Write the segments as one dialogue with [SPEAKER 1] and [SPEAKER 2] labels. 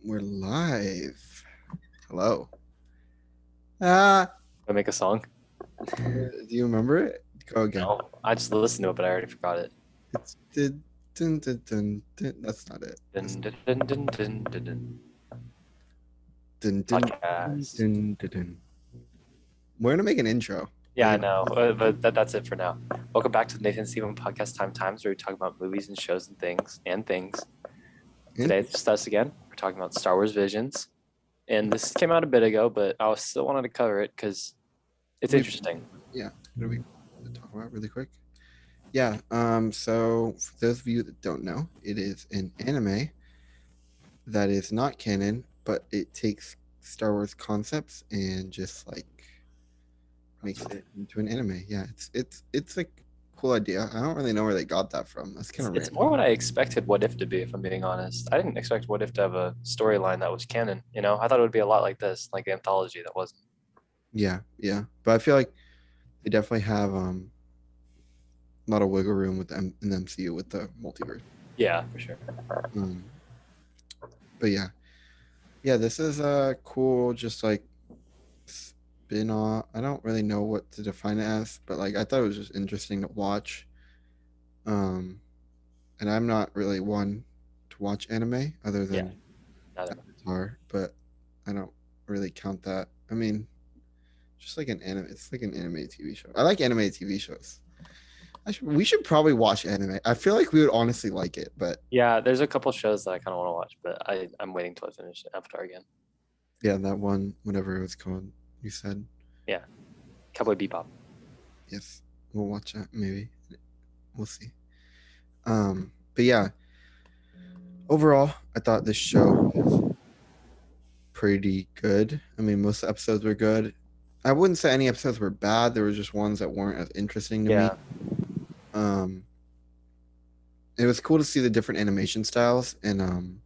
[SPEAKER 1] We're live. Hello. Ah,
[SPEAKER 2] I make a song?
[SPEAKER 1] do you remember it? Go again.
[SPEAKER 2] No, I just listened to it, but I already forgot it.
[SPEAKER 1] It's did dun, dun, dun, dun. That's not it.
[SPEAKER 2] Dun, dun, dun, dun, dun, dun, dun.
[SPEAKER 1] Dun, dun, dun,
[SPEAKER 2] Podcast.
[SPEAKER 1] dun, dun, dun. We're gonna make an intro.
[SPEAKER 2] Yeah, I know, but that's it for now. Welcome back to the Nathan Steven Podcast Time Times, where we talk about movies and shows and things.
[SPEAKER 1] And
[SPEAKER 2] Today it's just us again. We're talking about Star Wars Visions, and this came out a bit ago, but I still wanted to cover it because it's interesting.
[SPEAKER 1] yeah, what do we talk about really quick? Yeah. So for those of you that don't know, it is an anime that is not canon, but it takes Star Wars concepts and just like makes it into an anime. Yeah, it's like a cool idea. I don't really know where they got that from. That's kind
[SPEAKER 2] It's,
[SPEAKER 1] of
[SPEAKER 2] it's
[SPEAKER 1] random.
[SPEAKER 2] more what I expected What If to be, if I'm being honest. I didn't expect What If to have a storyline that was canon. I thought it would be a lot like this, like the anthology that wasn't.
[SPEAKER 1] Yeah, yeah. But I feel like they definitely have a lot of wiggle room with them in the MCU with the multiverse.
[SPEAKER 2] Yeah, for sure.
[SPEAKER 1] Um, but yeah, yeah. This is a cool, just like spin off. I don't really know what to define it as, but like I thought it was just interesting to watch. Um, and I'm not really one to watch anime other
[SPEAKER 2] Yeah,
[SPEAKER 1] than
[SPEAKER 2] neither.
[SPEAKER 1] Avatar, but I don't really count that. I mean, just like an anime. It's like an anime TV show. I like anime TV shows. We should probably watch anime. I feel like we would honestly like it, but
[SPEAKER 2] Yeah, there's a couple shows that I kind of want to watch, but I'm waiting till I finish Avatar again.
[SPEAKER 1] yeah, that one, whatever it was called, you said,
[SPEAKER 2] Yeah, Cowboy Bebop.
[SPEAKER 1] yes, we'll watch that maybe. We'll see. But yeah, overall, I thought this show was pretty good. I mean, most episodes were good. I wouldn't say any episodes were bad. There was just ones that weren't as interesting to me.
[SPEAKER 2] Yeah,
[SPEAKER 1] Um, it was cool to see the different animation styles and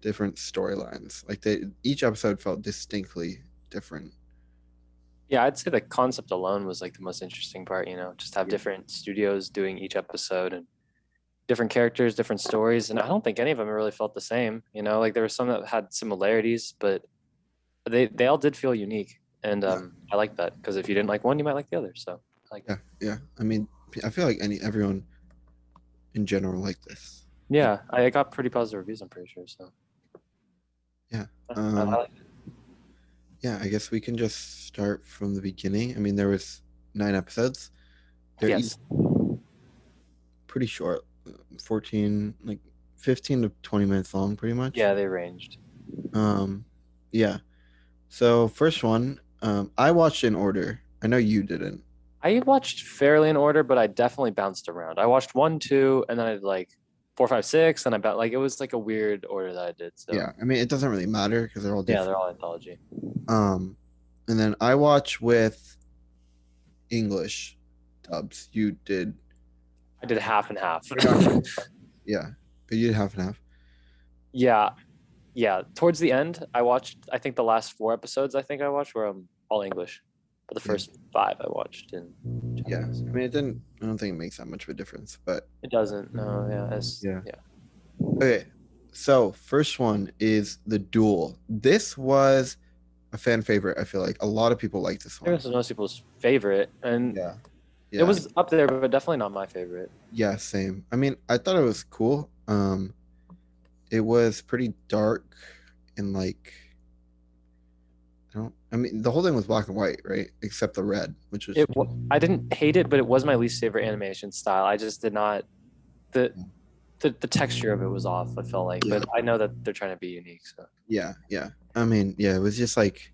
[SPEAKER 1] different storylines. Like each episode felt distinctly different.
[SPEAKER 2] yeah, I'd say the concept alone was like the most interesting part. Just have
[SPEAKER 1] Yeah.
[SPEAKER 2] different studios doing each episode and different characters, different stories, and I don't think any of them really felt the same. Like there were some that had similarities, but they all did feel unique, and
[SPEAKER 1] Yeah,
[SPEAKER 2] I like that because if you didn't like one, you might like the other. So I like
[SPEAKER 1] yeah,
[SPEAKER 2] that.
[SPEAKER 1] yeah. I mean, I feel like everyone in general like this. Like,
[SPEAKER 2] Yeah, I got pretty positive reviews. I'm pretty sure. So
[SPEAKER 1] yeah.
[SPEAKER 2] I like it.
[SPEAKER 1] Yeah, I guess we can just start from the beginning. I mean, there was 9 episodes. They're each
[SPEAKER 2] Yes.
[SPEAKER 1] pretty short, 14, like 15 to 20 minutes long, pretty much.
[SPEAKER 2] Yeah, they ranged.
[SPEAKER 1] Um, yeah. So first one, I watched in order. I know you didn't.
[SPEAKER 2] I watched fairly in order, but I definitely bounced around. I watched one, two, and then I did like four, five, six, and I bet like it was like a weird order that I did. So
[SPEAKER 1] Yeah, I mean, it doesn't really matter because they're all
[SPEAKER 2] yeah, they're
[SPEAKER 1] different.
[SPEAKER 2] all anthology.
[SPEAKER 1] Um, and then I watch with English dubs. You did,
[SPEAKER 2] I did half and half.
[SPEAKER 1] yeah, but you did half and half.
[SPEAKER 2] Yeah, yeah. Towards the end, I watched. I think the last four episodes I watched were all English, but the
[SPEAKER 1] Yeah,
[SPEAKER 2] first five I watched in
[SPEAKER 1] yeah.
[SPEAKER 2] Japanese.
[SPEAKER 1] I mean, it didn't. I don't think it makes that much of a difference, but
[SPEAKER 2] It doesn't. No, yeah,
[SPEAKER 1] yeah.
[SPEAKER 2] yeah.
[SPEAKER 1] Okay, so first one is the Duel. This was a fan favorite. I feel like a lot of people like this
[SPEAKER 2] I think
[SPEAKER 1] one.
[SPEAKER 2] this is most people's favorite, and
[SPEAKER 1] Yeah,
[SPEAKER 2] it
[SPEAKER 1] yeah,
[SPEAKER 2] was up there, but definitely not my favorite.
[SPEAKER 1] yeah. Same. I mean, I thought it was cool. It was pretty dark and like I don't. I mean, the whole thing was black and white, right? Except the red, which was
[SPEAKER 2] I didn't hate it, but it was my least favorite animation style. I just did not the the texture of it was off. I felt like,
[SPEAKER 1] yeah,
[SPEAKER 2] but I know that they're trying to be unique. So
[SPEAKER 1] yeah, yeah. I mean, yeah. It was just like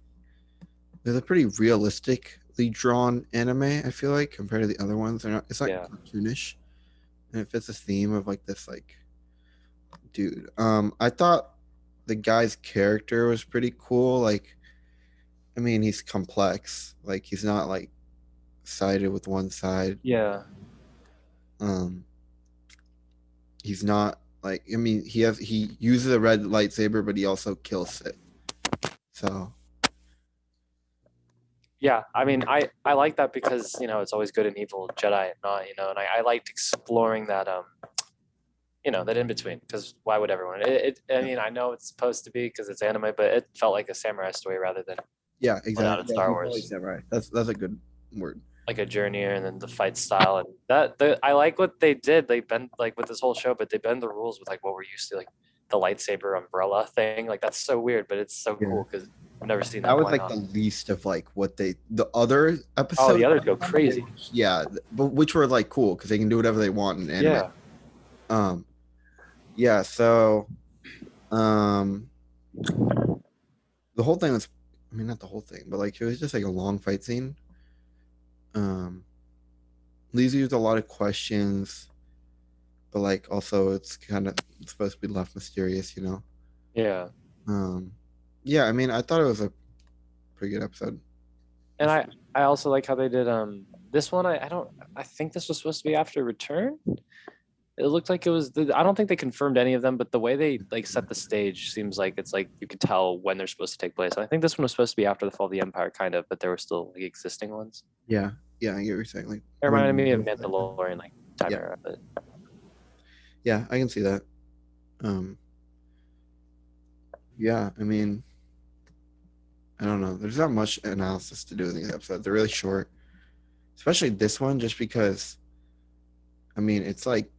[SPEAKER 1] it was a pretty realistically drawn anime. I feel like compared to the other ones, they're not. It's not
[SPEAKER 2] yeah,
[SPEAKER 1] cartoonish, and it fits the theme of like this like dude. I thought the guy's character was pretty cool. Like, I mean, he's complex. Like, he's not like sided with one side.
[SPEAKER 2] yeah,
[SPEAKER 1] Um, he's not like. I mean, he uses a red lightsaber, but he also kills Sith. So
[SPEAKER 2] yeah. I mean, I like that because it's always good and evil, Jedi and not, and I liked exploring that you know, that in between. Because why would everyone? I
[SPEAKER 1] Yeah,
[SPEAKER 2] mean, I know it's supposed to be because it's anime, but it felt like a samurai story rather than
[SPEAKER 1] yeah,
[SPEAKER 2] one out
[SPEAKER 1] exactly.
[SPEAKER 2] of
[SPEAKER 1] Yeah,
[SPEAKER 2] Star
[SPEAKER 1] he's totally
[SPEAKER 2] Wars.
[SPEAKER 1] samurai. That's a good word.
[SPEAKER 2] Like a journeyer and then the fight style and I like what they did. They bend like with this whole show, but they bend the rules with like what we're used to, like the lightsaber umbrella thing. Like that's so weird, but it's so
[SPEAKER 1] Yeah.
[SPEAKER 2] cool because I've never seen
[SPEAKER 1] That
[SPEAKER 2] that
[SPEAKER 1] was
[SPEAKER 2] going
[SPEAKER 1] like
[SPEAKER 2] on.
[SPEAKER 1] the least of like what the other
[SPEAKER 2] Oh, the
[SPEAKER 1] episodes.
[SPEAKER 2] others go crazy.
[SPEAKER 1] Yeah, but which were like cool because they can do whatever they want in anime.
[SPEAKER 2] Yeah.
[SPEAKER 1] Um, yeah. So, um, the whole thing was, I mean, not the whole thing, but like it was just like a long fight scene. Um, leaves you with a lot of questions, but like also it's kind of supposed to be left mysterious, you know.
[SPEAKER 2] Yeah.
[SPEAKER 1] Um, yeah. I mean, I thought it was a pretty good episode.
[SPEAKER 2] And I also like how they did this one. I don't I think this was supposed to be after Return. It looked like it was I don't think they confirmed any of them, but the way they like set the stage seems like it's like you could tell when they're supposed to take place. And I think this one was supposed to be after the fall of the Empire, kind of, but there were still like existing ones.
[SPEAKER 1] Yeah, yeah. I get what you're saying. Like
[SPEAKER 2] It reminded
[SPEAKER 1] when,
[SPEAKER 2] me of Mandalorian, like time
[SPEAKER 1] yeah,
[SPEAKER 2] era, but
[SPEAKER 1] yeah, I can see that. Um, yeah. I mean, I don't know. There's not much analysis to do in these episodes. They're really short, especially this one, just because. I mean, like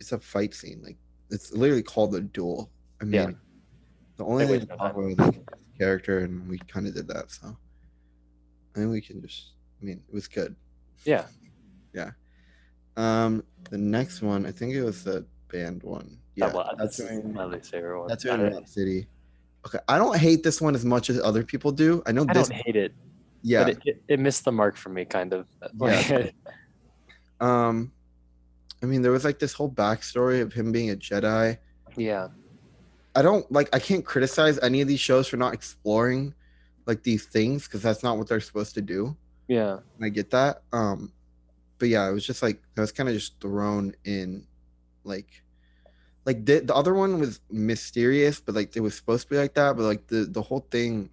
[SPEAKER 1] it's a fight scene. Like it's literally called the duel. I
[SPEAKER 2] yeah,
[SPEAKER 1] mean, the only
[SPEAKER 2] they
[SPEAKER 1] thing to
[SPEAKER 2] wasted no
[SPEAKER 1] talk
[SPEAKER 2] time.
[SPEAKER 1] about is like character, and we kind of did that. So I think we can just. I mean, it was good.
[SPEAKER 2] Yeah,
[SPEAKER 1] Yeah. The next one, I think it was the band one.
[SPEAKER 2] that
[SPEAKER 1] Yeah,
[SPEAKER 2] was
[SPEAKER 1] that's
[SPEAKER 2] this is
[SPEAKER 1] in
[SPEAKER 2] my least favorite one.
[SPEAKER 1] Map City. Okay, I don't hate this one as much as other people do. I know
[SPEAKER 2] I
[SPEAKER 1] this.
[SPEAKER 2] don't hate it, but
[SPEAKER 1] Yeah,
[SPEAKER 2] it missed the mark for me, kind of.
[SPEAKER 1] yeah.
[SPEAKER 2] Like,
[SPEAKER 1] Um, I mean, there was like this whole backstory of him being a Jedi.
[SPEAKER 2] yeah,
[SPEAKER 1] I don't like. I can't criticize any of these shows for not exploring like these things because that's not what they're supposed to do.
[SPEAKER 2] yeah.
[SPEAKER 1] And I get that. But yeah, it was just like I was kind of just thrown in, like the other one was mysterious, but like it was supposed to be like that. But like the whole thing,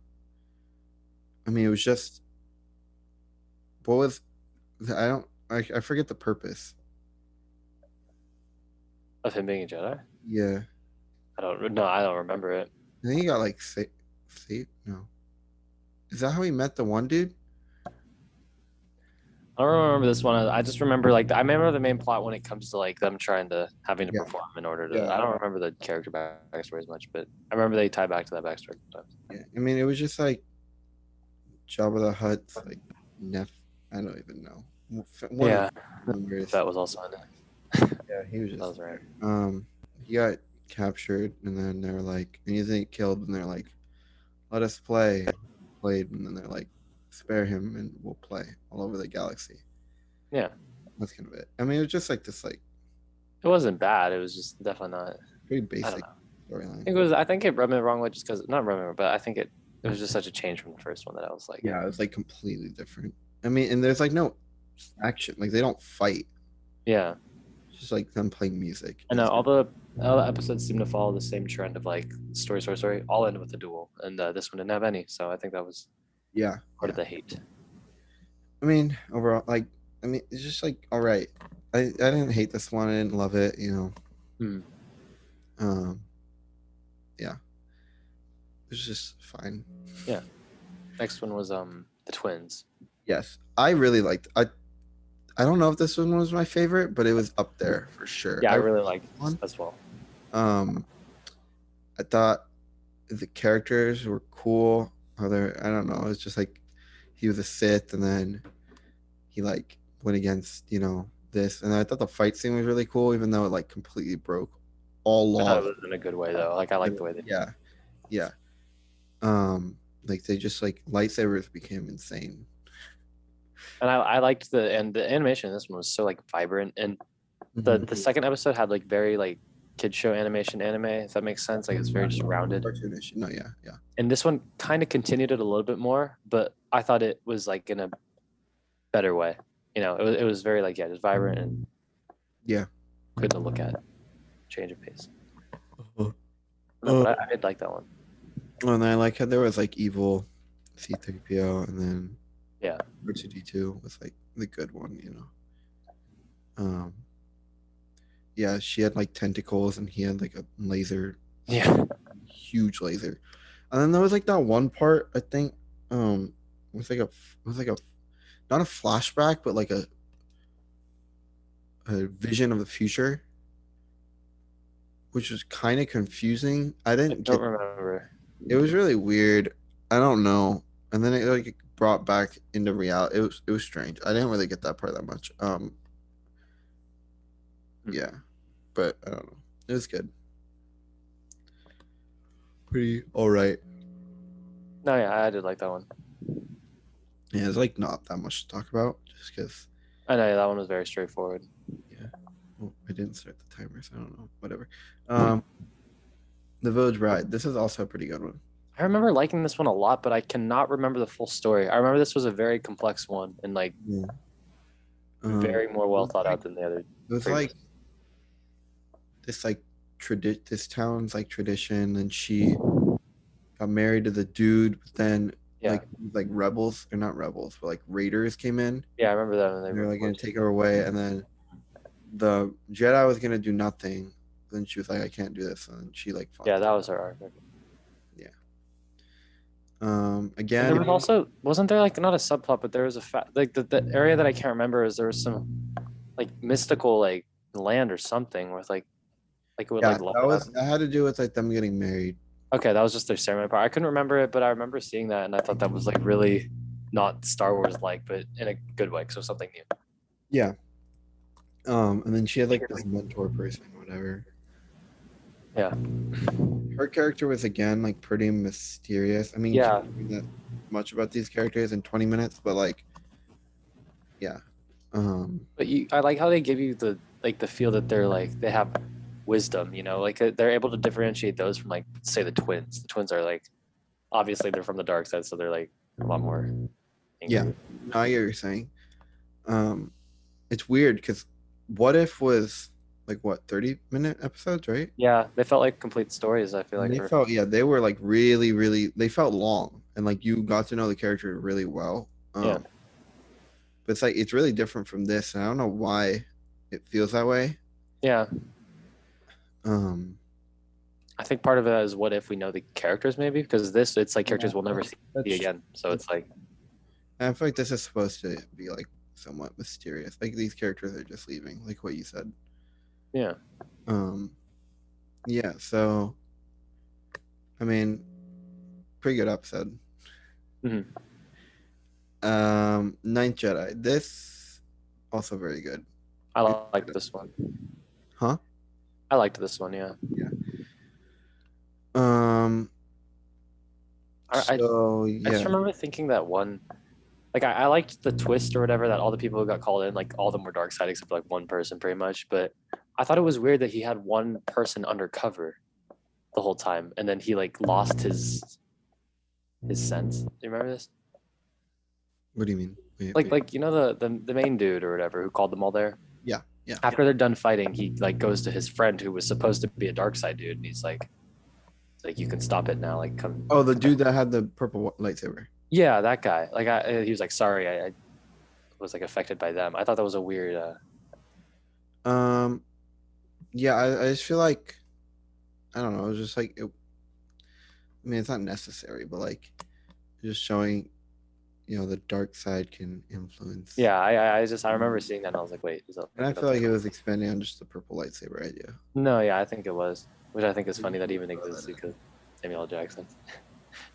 [SPEAKER 1] I mean, it was just what was I don't I forget the purpose.
[SPEAKER 2] Of him being a Jedi.
[SPEAKER 1] Yeah,
[SPEAKER 2] I don't remember it.
[SPEAKER 1] I think he got like say no. Is that how he met the one dude?
[SPEAKER 2] I don't remember this one. I just remember like I remember the main plot when it comes to like them trying to having to
[SPEAKER 1] Yeah,
[SPEAKER 2] perform in order to.
[SPEAKER 1] yeah,
[SPEAKER 2] I don't remember the character backstory as much, but I remember they tie back to that backstory sometimes.
[SPEAKER 1] yeah. I mean, it was just like Jabba the Hutt's like Neff. I don't even know. One of
[SPEAKER 2] Yeah,
[SPEAKER 1] the members.
[SPEAKER 2] that was also in it.
[SPEAKER 1] Yeah, he was
[SPEAKER 2] That
[SPEAKER 1] just
[SPEAKER 2] was right.
[SPEAKER 1] there. He got captured, and then they were like, and he doesn't get killed, and they're like, let us play. Played, and then they're like, spare him, and we'll play all over the galaxy.
[SPEAKER 2] Yeah,
[SPEAKER 1] That's kind of it. I mean, it was just like this, like
[SPEAKER 2] it wasn't bad. It was just definitely not.
[SPEAKER 1] pretty
[SPEAKER 2] I don't
[SPEAKER 1] basic
[SPEAKER 2] know.
[SPEAKER 1] storyline.
[SPEAKER 2] I think it rubbed me the wrong way just because not rubbed me, but I think it was just such a change from the first one that I was like,
[SPEAKER 1] Yeah, it was like completely different. I mean, and there's like no action. Like they don't fight.
[SPEAKER 2] yeah.
[SPEAKER 1] It's just like them playing music.
[SPEAKER 2] And all the episodes seem to follow the same trend of like story, all end with a duel, and this one didn't have any. So I think that was
[SPEAKER 1] Yeah,
[SPEAKER 2] part
[SPEAKER 1] yeah.
[SPEAKER 2] of the hate.
[SPEAKER 1] I mean, overall, like, I mean, it's just like all right. I didn't hate this one. I didn't love it. You know.
[SPEAKER 2] Hmm.
[SPEAKER 1] Um. Yeah, it was just fine.
[SPEAKER 2] Yeah. Next one was the twins.
[SPEAKER 1] Yes, I really liked. I don't know if this one was my favorite, but it was up there for sure.
[SPEAKER 2] Yeah, I
[SPEAKER 1] I
[SPEAKER 2] really liked this
[SPEAKER 1] one.
[SPEAKER 2] as well.
[SPEAKER 1] Um, I thought the characters were cool. Other, I don't know. It's just like he was a Sith, and then he like went against this, and I thought the fight scene was really cool, even though it like completely broke all
[SPEAKER 2] I thought it
[SPEAKER 1] laws.
[SPEAKER 2] was in a good way though. Like I liked the way they did it.
[SPEAKER 1] Yeah, yeah. Like they just like lightsabers became insane.
[SPEAKER 2] And I liked the animation in this one was so like vibrant, and
[SPEAKER 1] Mhm.
[SPEAKER 2] the second episode had like very like kid show anime, if that makes sense. Like it's very just rounded.
[SPEAKER 1] Cartoonish. No, yeah, yeah,
[SPEAKER 2] And this one kind of continued it a little bit more, but I thought it was like in a better way. You know, it was very like, yeah, just vibrant and
[SPEAKER 1] yeah.
[SPEAKER 2] good to look at. Change of pace.
[SPEAKER 1] Uh,
[SPEAKER 2] No, but I did like that one.
[SPEAKER 1] and then I like how there was like evil C-3PO, and then
[SPEAKER 2] Yeah.
[SPEAKER 1] R2D2 was like the good one. Um, yeah, she had like tentacles and he had like a laser,
[SPEAKER 2] Yeah,
[SPEAKER 1] huge laser. And then there was like that one part I think it was like not a flashback but like a vision of the future, which was kind of confusing. I
[SPEAKER 2] I
[SPEAKER 1] didn't
[SPEAKER 2] don't
[SPEAKER 1] get
[SPEAKER 2] remember.
[SPEAKER 1] it was really weird. I don't know. And then it like brought back into reality. It was strange. I didn't really get that part that much.
[SPEAKER 2] Hmm.
[SPEAKER 1] Yeah, but I don't know. It was good. Pretty all right.
[SPEAKER 2] No, yeah, I did like that one.
[SPEAKER 1] Yeah, it's like not that much to talk about just because.
[SPEAKER 2] I know, yeah, that one was very straightforward.
[SPEAKER 1] Yeah. Well, I didn't start the timer, so I don't know. Whatever. Um, The Village Bride. This is also a pretty good one.
[SPEAKER 2] I remember liking this one a lot, but I cannot remember the full story. I remember this was a very complex one and like
[SPEAKER 1] Yeah.
[SPEAKER 2] very more
[SPEAKER 1] It
[SPEAKER 2] well
[SPEAKER 1] was
[SPEAKER 2] thought
[SPEAKER 1] like
[SPEAKER 2] out than the other
[SPEAKER 1] it was like
[SPEAKER 2] previous.
[SPEAKER 1] this like this town's like tradition, and she got married to the dude, but then
[SPEAKER 2] Yeah,
[SPEAKER 1] like rebels or not rebels, but like raiders came in.
[SPEAKER 2] yeah, I remember that, and they
[SPEAKER 1] And
[SPEAKER 2] were
[SPEAKER 1] they're like gonna
[SPEAKER 2] forced.
[SPEAKER 1] take her away, and then the Jedi was gonna do nothing. Then she was like, I can't do this, and then she like fought
[SPEAKER 2] Yeah,
[SPEAKER 1] them.
[SPEAKER 2] that was her arc.
[SPEAKER 1] Yeah.
[SPEAKER 2] And there
[SPEAKER 1] Again,
[SPEAKER 2] was also wasn't there like not a subplot, but there was a like the area that I can't remember is there was some like mystical like land or something with like it would
[SPEAKER 1] yeah,
[SPEAKER 2] like light up.
[SPEAKER 1] that had to do with like them getting married.
[SPEAKER 2] Okay, that was just their ceremony part. I couldn't remember it, but I remember seeing that, and I thought that was like really not Star Wars like, but in a good way. So something new.
[SPEAKER 1] Yeah. And then she had like this mentor person, whatever.
[SPEAKER 2] Yeah,
[SPEAKER 1] Her character was again like pretty mysterious. I mean, you can't
[SPEAKER 2] yeah,
[SPEAKER 1] learn that much about these characters in 20 minutes, but like, yeah. Um,
[SPEAKER 2] but I like how they give you the like the feel that they're like they have wisdom. You know, like they're able to differentiate those from like say the twins. The twins are like obviously they're from the dark side, so they're like a lot more
[SPEAKER 1] yeah.
[SPEAKER 2] angry.
[SPEAKER 1] No, I get what you're saying. Um, it's weird because what if was like what 30-minute episodes, right?
[SPEAKER 2] Yeah, they felt like complete stories. I feel
[SPEAKER 1] And
[SPEAKER 2] like
[SPEAKER 1] they
[SPEAKER 2] for
[SPEAKER 1] felt yeah, they were like really, really they felt long and like you got to know the character really well.
[SPEAKER 2] yeah,
[SPEAKER 1] But it's like it's really different from this, and I don't know why it feels that way.
[SPEAKER 2] yeah.
[SPEAKER 1] Um,
[SPEAKER 2] I think part of it is what if we know the characters maybe because this it's like
[SPEAKER 1] yeah,
[SPEAKER 2] characters we'll never see
[SPEAKER 1] that's true.
[SPEAKER 2] again. So
[SPEAKER 1] That's
[SPEAKER 2] it's like
[SPEAKER 1] And I feel like this is supposed to be like somewhat mysterious. Like these characters are just leaving, like what you said.
[SPEAKER 2] yeah,
[SPEAKER 1] Um, yeah. So I mean, pretty good episode.
[SPEAKER 2] hmm.
[SPEAKER 1] Ninth Jedi. This also very good.
[SPEAKER 2] I
[SPEAKER 1] It's a
[SPEAKER 2] liked
[SPEAKER 1] good
[SPEAKER 2] this one.
[SPEAKER 1] episode. Huh?
[SPEAKER 2] I liked this one. Yeah,
[SPEAKER 1] Yeah. Um.
[SPEAKER 2] I
[SPEAKER 1] So
[SPEAKER 2] I just
[SPEAKER 1] yeah,
[SPEAKER 2] remember thinking that one like I liked the twist or whatever that all the people who got called in like all of them were dark side except for like one person pretty much. But I thought it was weird that he had one person undercover the whole time and then he like lost his sense. Do you remember this?
[SPEAKER 1] what do you mean? Wait,
[SPEAKER 2] Like
[SPEAKER 1] wait.
[SPEAKER 2] like you know the main dude or whatever who called them all there.
[SPEAKER 1] Yeah, yeah.
[SPEAKER 2] After they're done fighting, he like goes to his friend who was supposed to be a dark side dude, and he's like you can stop it now, like come.
[SPEAKER 1] Oh, the dude that had the purple lightsaber.
[SPEAKER 2] Yeah, that guy. Like he was like sorry, I was like affected by them. I thought that was a weird.
[SPEAKER 1] Um. Yeah, I just feel like I don't know. It was just like I mean, it's not necessary, but like just showing the dark side can influence.
[SPEAKER 2] Yeah, I remember seeing that and I was like, wait, is that
[SPEAKER 1] And
[SPEAKER 2] like
[SPEAKER 1] I feel
[SPEAKER 2] that's a
[SPEAKER 1] like it was expanding on just the purple lightsaber idea.
[SPEAKER 2] no? Yeah, I think it was, which I think is
[SPEAKER 1] I just
[SPEAKER 2] funny that
[SPEAKER 1] wanted
[SPEAKER 2] even
[SPEAKER 1] to throw
[SPEAKER 2] exists
[SPEAKER 1] that in.
[SPEAKER 2] because Samuel L. Jackson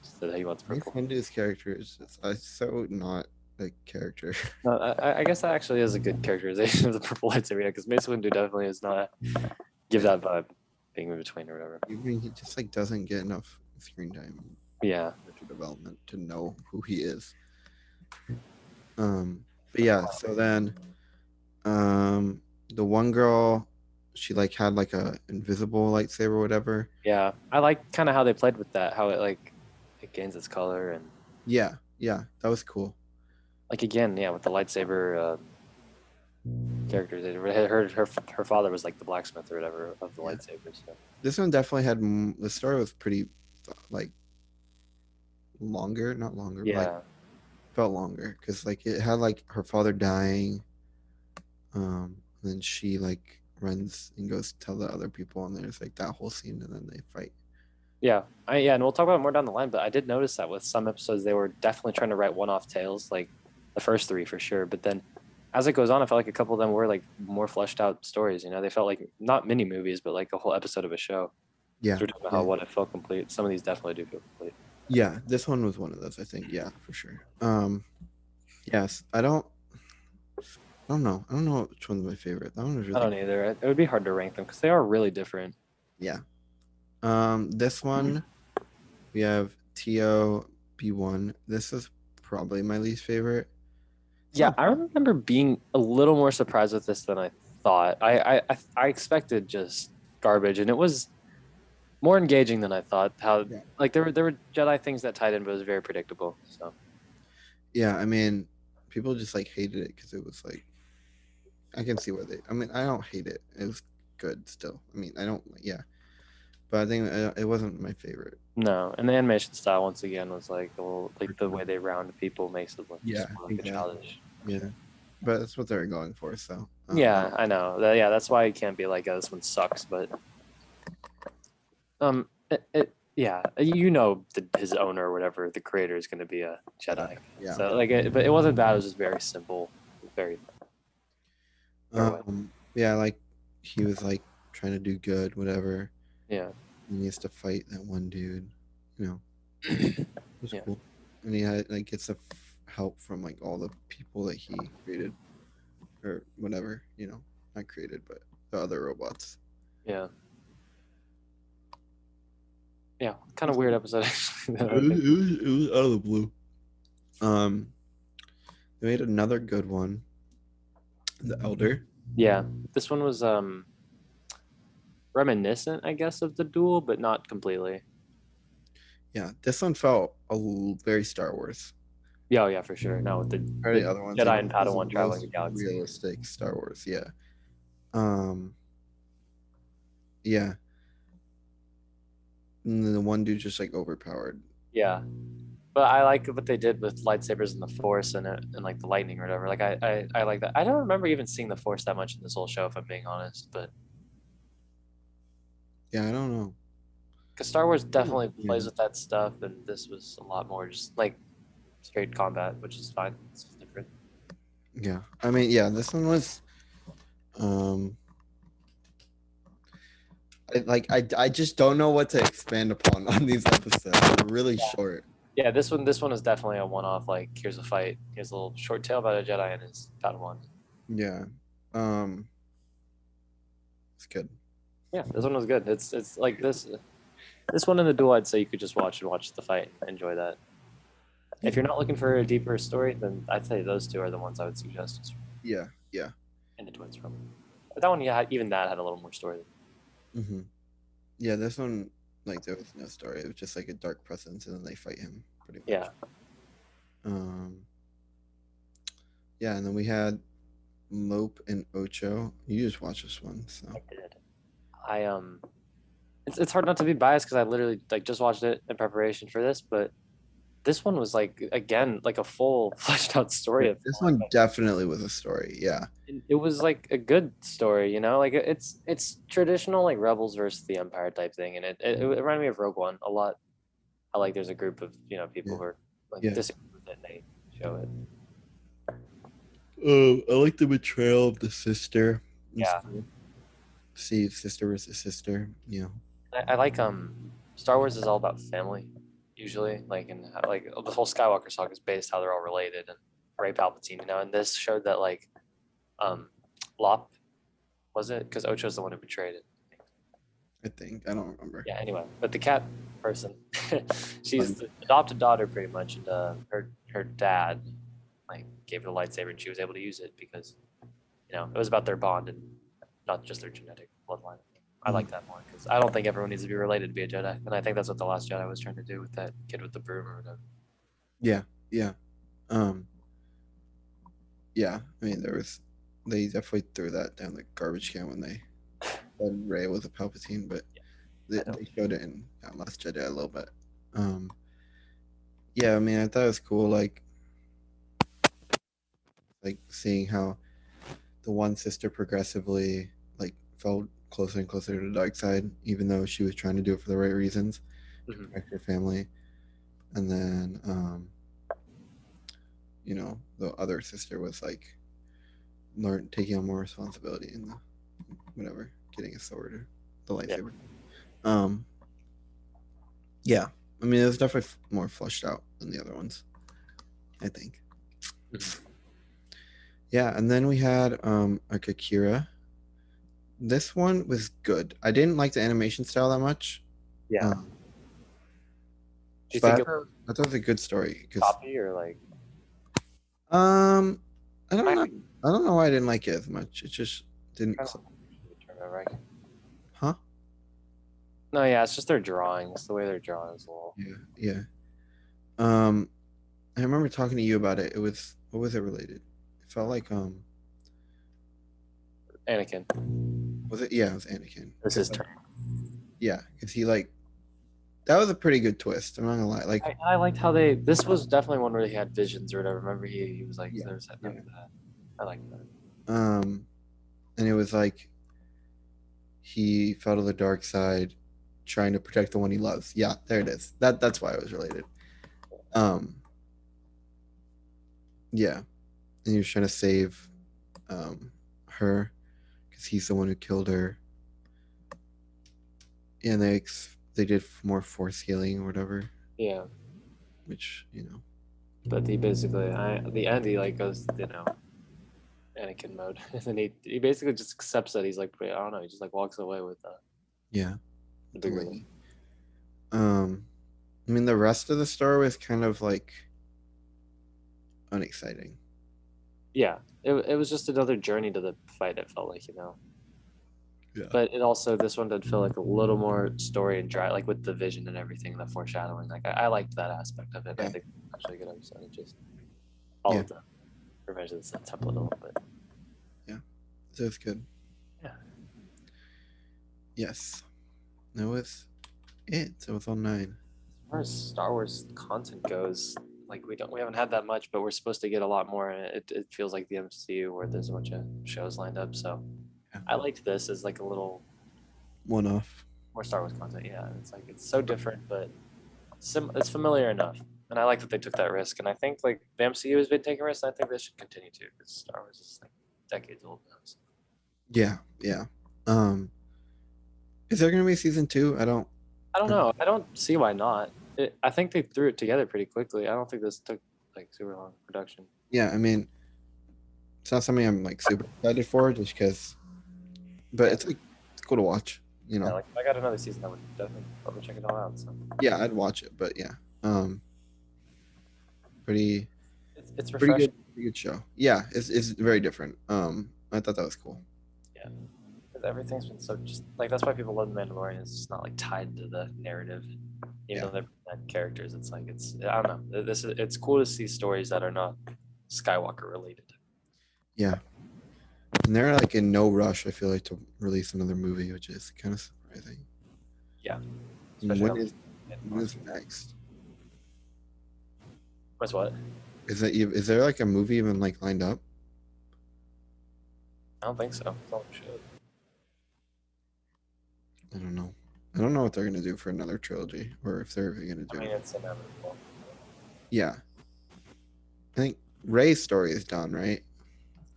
[SPEAKER 2] said that he wants
[SPEAKER 1] Mace
[SPEAKER 2] purple.
[SPEAKER 1] Windu's character is just so not a character.
[SPEAKER 2] No, I guess that actually is a good characterization of the purple lightsaber because Mace Windu definitely is not give
[SPEAKER 1] Yeah,
[SPEAKER 2] that vibe being in between or whatever.
[SPEAKER 1] I mean, he just like doesn't get enough screen time,
[SPEAKER 2] Yeah,
[SPEAKER 1] character development to know who he is. But yeah, so then the one girl, she like had like a invisible lightsaber or whatever.
[SPEAKER 2] yeah. I like kind of how they played with that, how it like it gains its color and
[SPEAKER 1] Yeah, yeah, that was cool.
[SPEAKER 2] like again, yeah, with the lightsaber characters. Her father was like the blacksmith or whatever of the
[SPEAKER 1] Yeah,
[SPEAKER 2] lightsabers. So.
[SPEAKER 1] this one definitely had the story was pretty like longer, not longer, but like
[SPEAKER 2] Yeah,
[SPEAKER 1] felt longer because like it had like her father dying, then she like runs and goes to tell the other people, and there's like that whole scene, and then they fight.
[SPEAKER 2] Yeah, and we'll talk about it more down the line. But I did notice that with some episodes, they were definitely trying to write one-off tales, like the first three for sure. But then, as it goes on, I felt like a couple of them were like more fleshed out stories. You know, they felt like not mini movies, but like a whole episode of a show.
[SPEAKER 1] Yeah,
[SPEAKER 2] So we're talking about how
[SPEAKER 1] yeah,
[SPEAKER 2] what it felt complete. Some of these definitely do feel complete.
[SPEAKER 1] yeah. This one was one of those, I think. Yeah, for sure. Yes, I don't know. I don't know which one's my favorite. That one was
[SPEAKER 2] I
[SPEAKER 1] really
[SPEAKER 2] don't
[SPEAKER 1] good.
[SPEAKER 2] either. It would be hard to rank them because they are really different.
[SPEAKER 1] Yeah. This one we have TOB1. This is probably my least favorite. It's
[SPEAKER 2] Yeah,
[SPEAKER 1] not
[SPEAKER 2] I remember being a little more surprised with this than I thought. I expected just garbage, and it was more engaging than I thought. How
[SPEAKER 1] yeah.
[SPEAKER 2] like there were Jedi things that tied in, but it was very predictable. So
[SPEAKER 1] Yeah, I mean, people just like hated it because it was like I can see why they. I mean, I don't hate it. It was good still. I mean, I don't. Yeah, but I think it wasn't my favorite.
[SPEAKER 2] no, and the animation style once again was like a little, like the way they round people makes it look
[SPEAKER 1] Yeah,
[SPEAKER 2] just more like a
[SPEAKER 1] exactly.
[SPEAKER 2] childish
[SPEAKER 1] Yeah,
[SPEAKER 2] cartoon.
[SPEAKER 1] but that's what they're going for. So,
[SPEAKER 2] Yeah, I know. Yeah, that's why it can't be like, oh, this one sucks. But yeah, you know, his owner or whatever, the creator is going to be a
[SPEAKER 1] Jedi.
[SPEAKER 2] Jedi.
[SPEAKER 1] Yeah.
[SPEAKER 2] So like, but it wasn't bad. It was just very simple, very throwaway.
[SPEAKER 1] Yeah, like he was like trying to do good, whatever.
[SPEAKER 2] Yeah,
[SPEAKER 1] And he has to fight that one dude. You know, it was
[SPEAKER 2] yeah,
[SPEAKER 1] cool. And he had like gets the help from like all the people that he created or whatever. You know, not created, but the other robots.
[SPEAKER 2] yeah, yeah. Kind of weird episode actually. Now
[SPEAKER 1] It
[SPEAKER 2] that I think.
[SPEAKER 1] it was out of the blue. Um, they made another good one, The Elder.
[SPEAKER 2] Yeah, this one was reminiscent, I guess, of the Duel, but not completely.
[SPEAKER 1] Yeah, this one felt very Star Wars.
[SPEAKER 2] Yeah, oh, yeah, for sure. No, with
[SPEAKER 1] Part of
[SPEAKER 2] the
[SPEAKER 1] the other ones, like
[SPEAKER 2] Jedi and
[SPEAKER 1] this is the
[SPEAKER 2] Padawan traveling the
[SPEAKER 1] most
[SPEAKER 2] galaxy.
[SPEAKER 1] realistic Star Wars. Yeah. Um. Yeah. And then the one dude just like overpowered.
[SPEAKER 2] Yeah, but I like what they did with lightsabers and the Force and it and like the lightning or whatever. Like I like that. I don't remember even seeing the Force that much in this whole show, if I'm being honest. But
[SPEAKER 1] Yeah, I don't know.
[SPEAKER 2] because Star Wars
[SPEAKER 1] Yeah.
[SPEAKER 2] definitely plays with that stuff, and this was a lot more just like straight combat, which is fine. It's different.
[SPEAKER 1] Yeah. I mean, yeah, this one was um I just don't know what to expand upon on these episodes. They're really short.
[SPEAKER 2] Yeah, this one is definitely a one-off. Like, here's a fight. Here's a little short tale about a Jedi and his Padawan.
[SPEAKER 1] Yeah. Um it's good.
[SPEAKER 2] Yeah, this one was good. It's like this one in the Duel. I'd say you could just watch and watch the fight and enjoy that. If you're not looking for a deeper story, then I'd say those two are the ones I would suggest.
[SPEAKER 1] Yeah. Yeah.
[SPEAKER 2] And the twins from. But that one, yeah, even that had a little more story.
[SPEAKER 1] Hmm. Yeah, this one like there was no story. It was just like a dark presence and then they fight him pretty much.
[SPEAKER 2] Yeah,
[SPEAKER 1] Um yeah, and then we had Mope and Ocho. You just watched this one, so
[SPEAKER 2] I did. I it's hard not to be biased because I literally like just watched it in preparation for this, but this one was like again like a full fleshed out story.
[SPEAKER 1] yeah,
[SPEAKER 2] Of
[SPEAKER 1] this
[SPEAKER 2] like
[SPEAKER 1] one definitely was a story. Yeah.
[SPEAKER 2] it was like a good story, you know, like it's traditional like rebels versus the Empire type thing, and it reminded me of Rogue One a lot. I like there's a group of people
[SPEAKER 1] Yeah.
[SPEAKER 2] who are like
[SPEAKER 1] Yeah.
[SPEAKER 2] disagree with it and they show it.
[SPEAKER 1] Oh, I like the betrayal of the sister. It's
[SPEAKER 2] Yeah,
[SPEAKER 1] cool. See sister versus sister. You know.
[SPEAKER 2] I like Star Wars is all about family usually, like and like the whole Skywalker saga is based how they're all related and Ray Palpatine, you know, and this showed that like um Lop was it because Ocho's the one who betrayed it.
[SPEAKER 1] I think I don't remember.
[SPEAKER 2] Yeah, anyway, but the cat person, she's
[SPEAKER 1] Fun.
[SPEAKER 2] the adopted daughter pretty much, and her dad like gave her the lightsaber, and she was able to use it because it was about their bond and not just their genetic bloodline. I
[SPEAKER 1] Mhm.
[SPEAKER 2] like that more because I don't think everyone needs to be related to be a Jedi, and I think that's what the Last Jedi was trying to do with that kid with the broom or whatever.
[SPEAKER 1] Yeah. Yeah. Um. Yeah. I mean, they definitely threw that down the garbage can when they said Ray was a Palpatine, but
[SPEAKER 2] I don't.
[SPEAKER 1] they showed it in Last Jedi a little bit. Um. Yeah. I mean, I thought it was cool. Like seeing how the one sister progressively like fell closer and closer to the dark side, even though she was trying to do it for the right reasons to
[SPEAKER 2] Hmm.
[SPEAKER 1] protect her family. And then, the other sister was like learn taking on more responsibility and whatever, getting a sword or the
[SPEAKER 2] Yeah.
[SPEAKER 1] lightsaber. Um, yeah, I mean, it was definitely more fleshed out than the other ones, I think.
[SPEAKER 2] Hmm.
[SPEAKER 1] Yeah, and then we had a Kakira. This one was good. I didn't like the animation style that much,
[SPEAKER 2] Yeah.
[SPEAKER 1] um,
[SPEAKER 2] Do you
[SPEAKER 1] but
[SPEAKER 2] think it was
[SPEAKER 1] I thought it was a good story because
[SPEAKER 2] choppy or like
[SPEAKER 1] um, I don't
[SPEAKER 2] I
[SPEAKER 1] know. I don't know why I didn't like it as much. It just didn't
[SPEAKER 2] kind
[SPEAKER 1] click.
[SPEAKER 2] of turn over?
[SPEAKER 1] Huh?
[SPEAKER 2] No, yeah, it's just their drawings. The way they're drawn is a little
[SPEAKER 1] Yeah, yeah. Um, I remember talking to you about it. It was what was it related? It felt like
[SPEAKER 2] Anakin.
[SPEAKER 1] was it? Yeah, it was Anakin.
[SPEAKER 2] This
[SPEAKER 1] Cause
[SPEAKER 2] is
[SPEAKER 1] like
[SPEAKER 2] turn.
[SPEAKER 1] yeah, cause he like that was a pretty good twist. I'm not gonna lie. Like
[SPEAKER 2] I liked how they. This was definitely one where he had visions or whatever. Remember, he was like
[SPEAKER 1] yeah,
[SPEAKER 2] they were setting up
[SPEAKER 1] yeah.
[SPEAKER 2] for that. I like that.
[SPEAKER 1] Um, and it was like he fell to the dark side, trying to protect the one he loves. Yeah, there it is. That's why it was related. Um, yeah, and he was trying to save her because he's the one who killed her. And they did more force healing or whatever,
[SPEAKER 2] Yeah,
[SPEAKER 1] which
[SPEAKER 2] but he basically, at the end, he like goes, Anakin mode, and then he basically just accepts that he's like, I don't know, he just like walks away with
[SPEAKER 1] yeah,
[SPEAKER 2] the
[SPEAKER 1] the
[SPEAKER 2] bigger one.
[SPEAKER 1] lady. Um, I mean, the rest of the story was kind of like unexciting.
[SPEAKER 2] Yeah, it was just another journey to the fight. It felt like,
[SPEAKER 1] Yeah.
[SPEAKER 2] but it also this one did feel like a little more story and dry, like with the vision and everything, the foreshadowing. Like I liked that aspect of it. I
[SPEAKER 1] Yeah.
[SPEAKER 2] think it's actually a good episode. It just
[SPEAKER 1] Yeah.
[SPEAKER 2] followed the Revenge of the Sith template a little bit.
[SPEAKER 1] Yeah. So it's good.
[SPEAKER 2] Yeah.
[SPEAKER 1] Yes. That was it. So it's on nine.
[SPEAKER 2] As far as Star Wars content goes, like we haven't had that much, but we're supposed to get a lot more. And it feels like the MCU where there's a bunch of shows lined up. So
[SPEAKER 1] Yeah.
[SPEAKER 2] I liked this as like a little
[SPEAKER 1] One off.
[SPEAKER 2] more Star Wars content. Yeah, it's like it's so different, but it's familiar enough. And I like that they took that risk. And I think like the MCU has been taking risks. And I think they should continue to because Star Wars is like decades old now. So.
[SPEAKER 1] Yeah. Yeah. Um, is there gonna be season two? I don't.
[SPEAKER 2] I don't know. I don't see why not. I think they threw it together pretty quickly. I don't think this took like super long production.
[SPEAKER 1] Yeah. I mean, it's not something I'm like super excited for, just because. But
[SPEAKER 2] Yeah,
[SPEAKER 1] it's like it's cool to watch.
[SPEAKER 2] yeah. Like if I got another season, I would definitely probably check it all out. So
[SPEAKER 1] Yeah, I'd watch it. But yeah. Pretty
[SPEAKER 2] it's
[SPEAKER 1] pretty
[SPEAKER 2] refreshing.
[SPEAKER 1] good. Pretty good show. Yeah. It's very different. I thought that was cool.
[SPEAKER 2] Yeah, because everything's been so just like that's why people love the Mandalorian. It's just not like tied to the narrative. Even
[SPEAKER 1] Yeah.
[SPEAKER 2] though they're characters, it's like it's I don't know. This is it's cool to see stories that are not Skywalker related.
[SPEAKER 1] Yeah. And they're like in no rush, I feel like, to release another movie, which is kind of surprising.
[SPEAKER 2] Yeah,
[SPEAKER 1] And
[SPEAKER 2] especially on
[SPEAKER 1] when is next?
[SPEAKER 2] what's what?
[SPEAKER 1] Is there like a movie even like lined up?
[SPEAKER 2] I don't think so. It's all should.
[SPEAKER 1] I don't know. I don't know what they're gonna do for another trilogy, or if they're even gonna
[SPEAKER 2] I
[SPEAKER 1] do
[SPEAKER 2] mean,
[SPEAKER 1] it.
[SPEAKER 2] it's inevitable.
[SPEAKER 1] Yeah, I think Ray's story is done, right?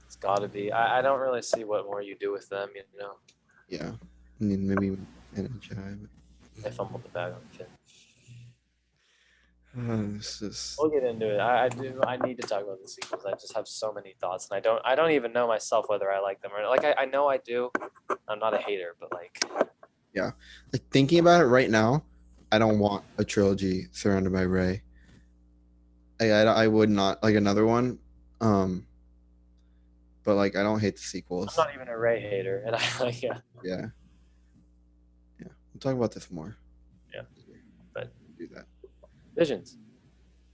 [SPEAKER 2] It's got to be. I don't really see what more you do with them.
[SPEAKER 1] Yeah, I mean maybe in a Jedi.
[SPEAKER 2] They fumbled the bag on Finn.
[SPEAKER 1] This is
[SPEAKER 2] We'll get into it. I do. I need to talk about the sequels. I just have so many thoughts, and I don't even know myself whether I like them or not. Like I know I do. I'm not a hater, but like
[SPEAKER 1] yeah. Like thinking about it right now, I don't want a trilogy surrounded by Ray. I would not like another one. Um, but like I don't hate the
[SPEAKER 2] I'm
[SPEAKER 1] sequels.
[SPEAKER 2] not even a Ray hater, and I like yeah,
[SPEAKER 1] Yeah, yeah. We'll talk about this more.
[SPEAKER 2] yeah. But
[SPEAKER 1] Do that.
[SPEAKER 2] visions.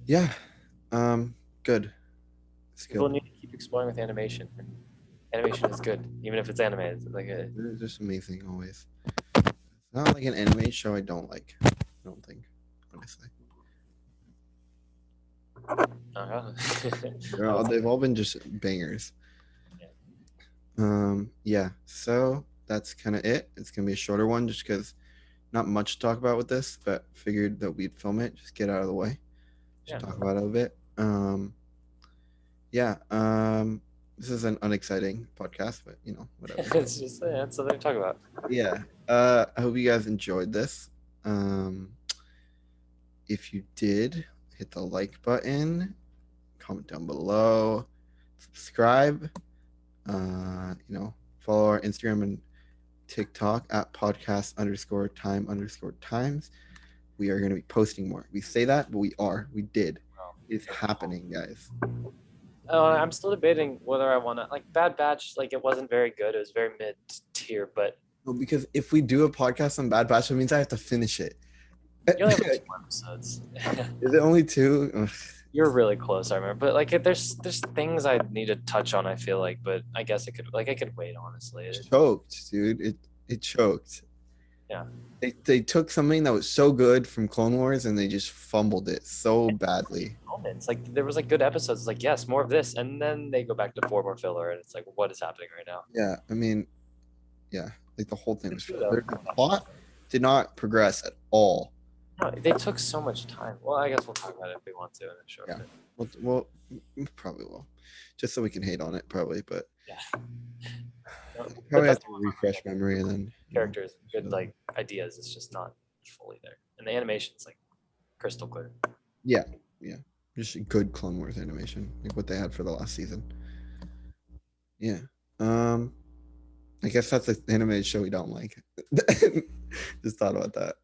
[SPEAKER 1] Yeah. Good. It's
[SPEAKER 2] People
[SPEAKER 1] good.
[SPEAKER 2] need to keep exploring with animation. Animation is good, even if it's animated. Like
[SPEAKER 1] It's just amazing always. It's not like an anime show I don't like. I don't think, honestly.
[SPEAKER 2] oh,
[SPEAKER 1] They've all been just bangers.
[SPEAKER 2] yeah.
[SPEAKER 1] Yeah. So that's kind of it. It's gonna be a shorter one, just because not much to talk about with this, but figured that we'd film it, just get out of the way, just
[SPEAKER 2] Yeah.
[SPEAKER 1] talk about it a bit. Yeah. This is an unexciting podcast, but whatever.
[SPEAKER 2] It's just it's something to talk about.
[SPEAKER 1] Yeah. I hope you guys enjoyed this. Um, if you did, hit the like button, comment down below, subscribe. Follow our Instagram and TikTok at podcast_time_times. We are going to be posting more. We say that, but we are. We did.
[SPEAKER 2] Well,
[SPEAKER 1] It's happening, guys.
[SPEAKER 2] I'm still debating whether I want to like Bad Batch. Like it wasn't very good. It was very mid tier, but
[SPEAKER 1] No, because if we do a podcast on Bad Batch, it means I have to finish it.
[SPEAKER 2] you only have like 2 episodes.
[SPEAKER 1] Is it only two? Ugh.
[SPEAKER 2] You're really close, I remember. But like, there's things I need to touch on. I feel like, but I guess I could wait. Honestly,
[SPEAKER 1] It choked, dude. It choked.
[SPEAKER 2] Yeah.
[SPEAKER 1] They took something that was so good from Clone Wars and they just fumbled it so badly.
[SPEAKER 2] Moments like there was like good episodes. Like yes, more of this, and then they go back to 4 more filler, and it's like, what is happening right now?
[SPEAKER 1] Yeah, I mean, yeah, like the whole thing was the plot did not progress at all.
[SPEAKER 2] No, they took so much time. Well, I guess we'll talk about it if we want to in a short bit.
[SPEAKER 1] Well, probably will, just so we can hate on it, probably. But
[SPEAKER 2] Yeah.
[SPEAKER 1] probably have to refresh memory and then
[SPEAKER 2] Characters, good like ideas. It's just not fully there, and the animation's like crystal clear.
[SPEAKER 1] Yeah, just good Clone Wars animation, like what they had for the last season. Yeah. I guess that's the animated show we don't like. Just thought about that.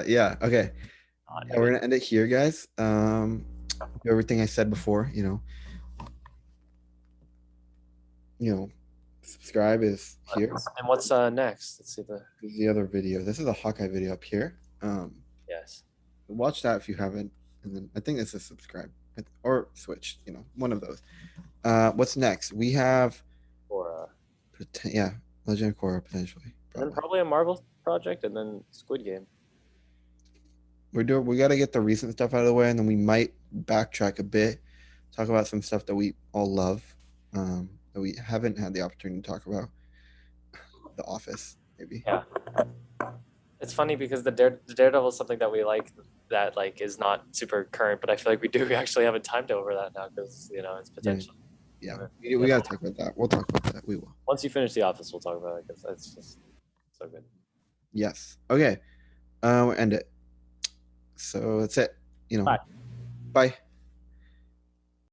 [SPEAKER 1] Yeah. Okay. Yeah, we're gonna end it here, guys. Everything I said before, subscribe is here.
[SPEAKER 2] And what's next? Let's see
[SPEAKER 1] This is the other video. This is a Hawkeye video up here.
[SPEAKER 2] Yes.
[SPEAKER 1] Watch that if you haven't, and then I think this is subscribe or switch. One of those. What's next? We have,
[SPEAKER 2] Or
[SPEAKER 1] Legend of Korra potentially.
[SPEAKER 2] and then probably a Marvel project, and then Squid Game.
[SPEAKER 1] We got to get the recent stuff out of the way, and then we might backtrack a bit, talk about some stuff that we all love, that we haven't had the opportunity to talk about. The Office, maybe.
[SPEAKER 2] Yeah. It's funny because the Daredevil is something that we like that like is not super current, but I feel like we do actually have a time to over that now because it's potential.
[SPEAKER 1] Yeah, we got to talk about that. We'll talk about that. We will.
[SPEAKER 2] Once you finish The Office, we'll talk about it because it's just so good.
[SPEAKER 1] Yes. Okay. We'll end it. So that's it.
[SPEAKER 2] Bye.
[SPEAKER 1] Bye.